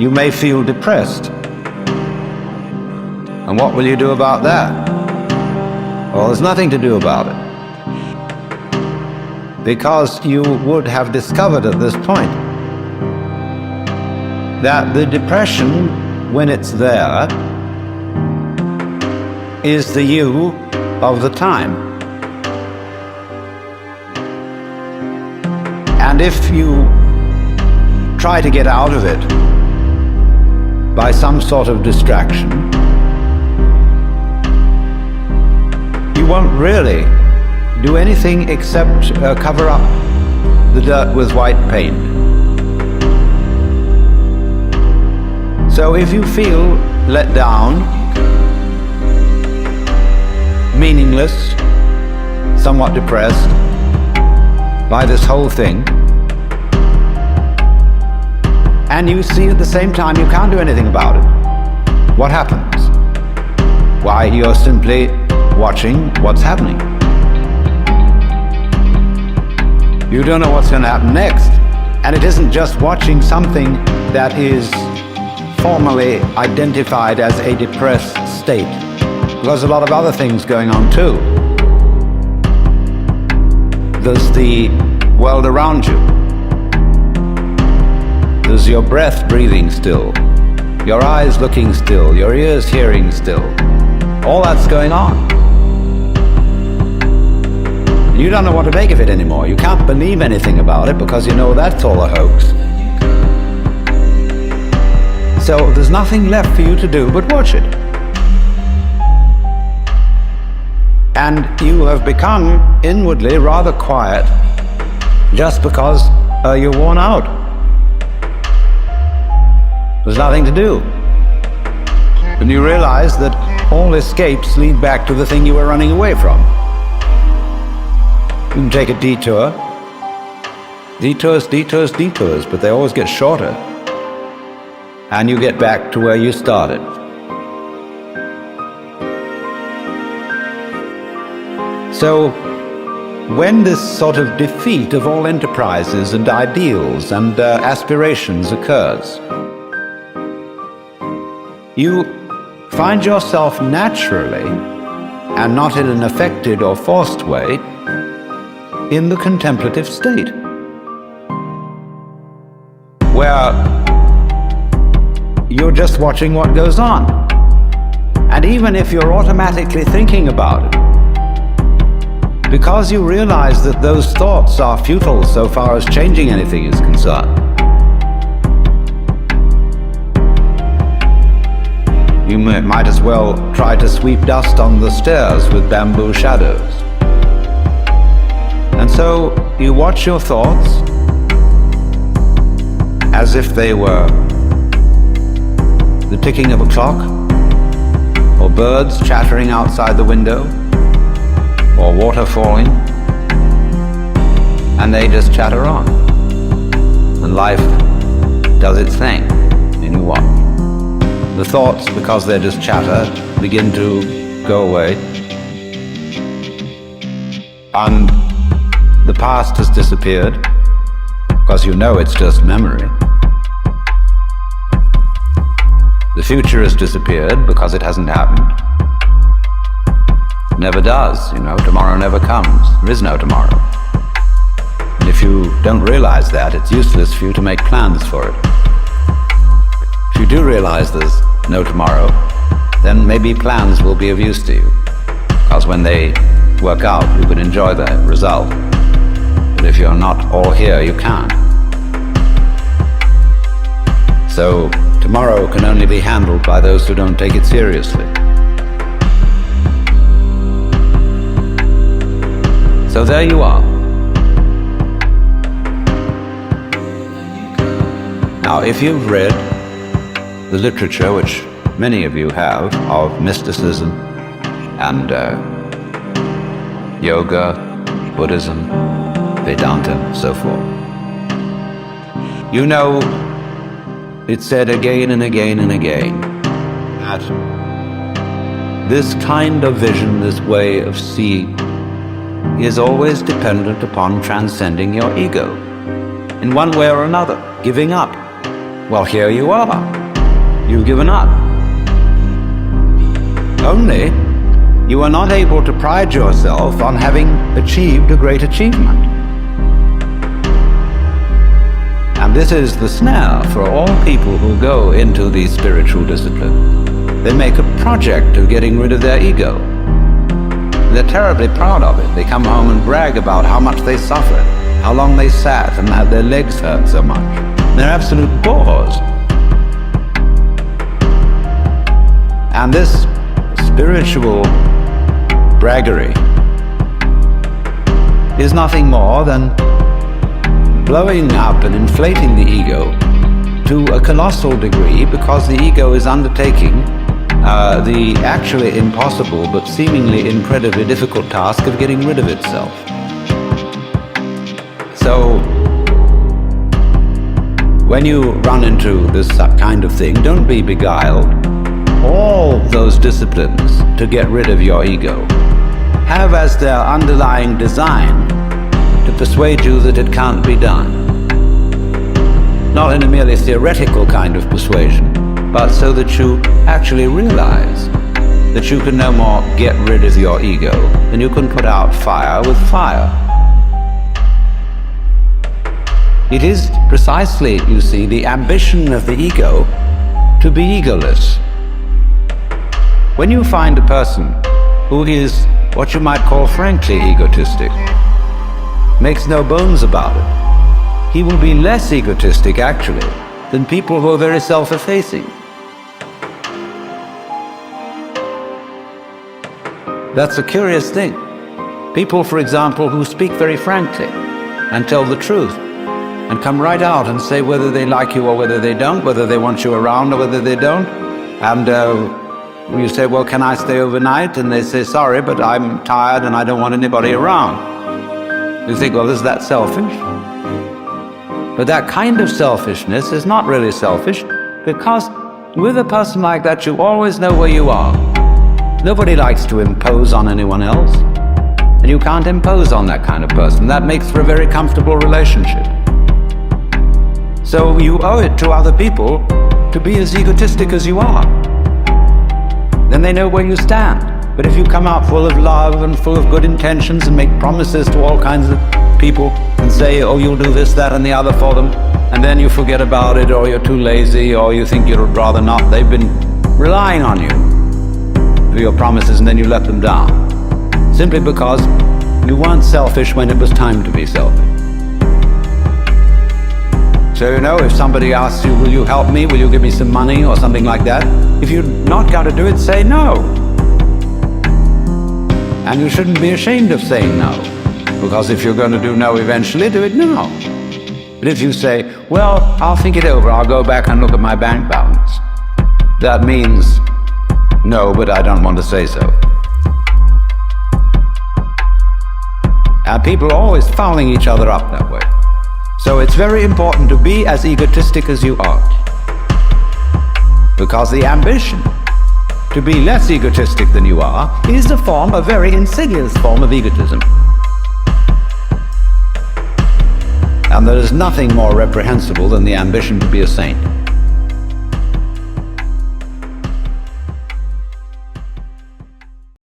you may feel depressed. And what will you do about that? Well, there's nothing to do about it. Because you would have discovered at this point that the depression, when it's there, is the you of the time. And if you try to get out of it by some sort of distraction, you won't really do anything except cover up the dirt with white paint. So if you feel let down, meaningless, somewhat depressed by this whole thing, and you see at the same time you can't do anything about it, what happens? Why, you're simply watching what's happening. You don't know what's going to happen next. And it isn't just watching something that is formally identified as a depressed state. There's a lot of other things going on too. There's the world around you. There's your breath breathing still, your eyes looking still, your ears hearing still. All that's going on. You don't know what to make of it anymore. You can't believe anything about it because you know that's all a hoax. So there's nothing left for you to do but watch it. And you have become inwardly rather quiet just because you're worn out. There's nothing to do. And you realize that all escapes lead back to the thing you were running away from. You can take a detour. Detours, detours, detours, but they always get shorter. And you get back to where you started. So, when this sort of defeat of all enterprises and ideals and aspirations occurs, you find yourself naturally, and not in an affected or forced way, in the contemplative state, where you're just watching what goes on. And even if you're automatically thinking about it, because you realize that those thoughts are futile so far as changing anything is concerned, you might as well try to sweep dust on the stairs with bamboo shadows. And so you watch your thoughts as if they were the ticking of a clock, or birds chattering outside the window, or water falling, and they just chatter on. And life does its thing, and you watch. The thoughts, because they're just chatter, begin to go away. And the past has disappeared, because you know it's just memory. The future has disappeared because it hasn't happened. It never does, tomorrow never comes. There is no tomorrow. And if you don't realize that, it's useless for you to make plans for it. If you do realize there's no tomorrow, then maybe plans will be of use to you. Because when they work out, you can enjoy the result. But if you're not all here, you can't. So tomorrow can only be handled by those who don't take it seriously. So there you are. Now, if you've read the literature, which many of you have, of mysticism and yoga, Buddhism, Vedanta, and so forth, you know it's said again and again and again that this kind of vision, this way of seeing, is always dependent upon transcending your ego in one way or another, giving up Well, here you are. You've given up. Only you are not able to pride yourself on having achieved a great achievement. And this is the snare for all people who go into these spiritual disciplines. They make a project of getting rid of their ego. They're terribly proud of it. They come home and brag about how much they suffered, how long they sat, and how their legs hurt so much. They're absolute bores. And this spiritual braggery is nothing more than blowing up and inflating the ego to a colossal degree, because the ego is undertaking the actually impossible but seemingly incredibly difficult task of getting rid of itself. So when you run into this kind of thing, don't be beguiled. All those disciplines to get rid of your ego have as their underlying design to persuade you that it can't be done. Not in a merely theoretical kind of persuasion, but so that you actually realize that you can no more get rid of your ego than you can put out fire with fire. It is precisely, you see, the ambition of the ego to be egoless. When you find a person who is what you might call frankly egotistic, makes no bones about it, he will be less egotistic actually than people who are very self-effacing. That's a curious thing. People, for example, who speak very frankly and tell the truth and come right out and say whether they like you or whether they don't, whether they want you around or whether they don't. And you say, well, can I stay overnight? And they say, sorry, but I'm tired and I don't want anybody around. You think, well, is that selfish? But that kind of selfishness is not really selfish, because with a person like that, you always know where you are. Nobody likes to impose on anyone else, and you can't impose on that kind of person. That makes for a very comfortable relationship. So you owe it to other people to be as egotistic as you are. Then they know where you stand. But if you come out full of love and full of good intentions and make promises to all kinds of people and say, oh, you'll do this, that, and the other for them, and then you forget about it, or you're too lazy, or you think you'd rather not, they've been relying on you for your promises, and then you let them down, simply because you weren't selfish when it was time to be selfish. So, you know, if somebody asks you, will you help me, will you give me some money, or something like that, if you're not going to do it, say no. And you shouldn't be ashamed of saying no, because if you're going to do no eventually, do it now. But if you say, well, I'll think it over, I'll go back and look at my bank balance, that means no, but I don't want to say so. And people are always fouling each other up that way. So it's very important to be as egotistic as you are, because the ambition to be less egotistic than you are is a very insidious form of egotism. And there is nothing more reprehensible than the ambition to be a saint.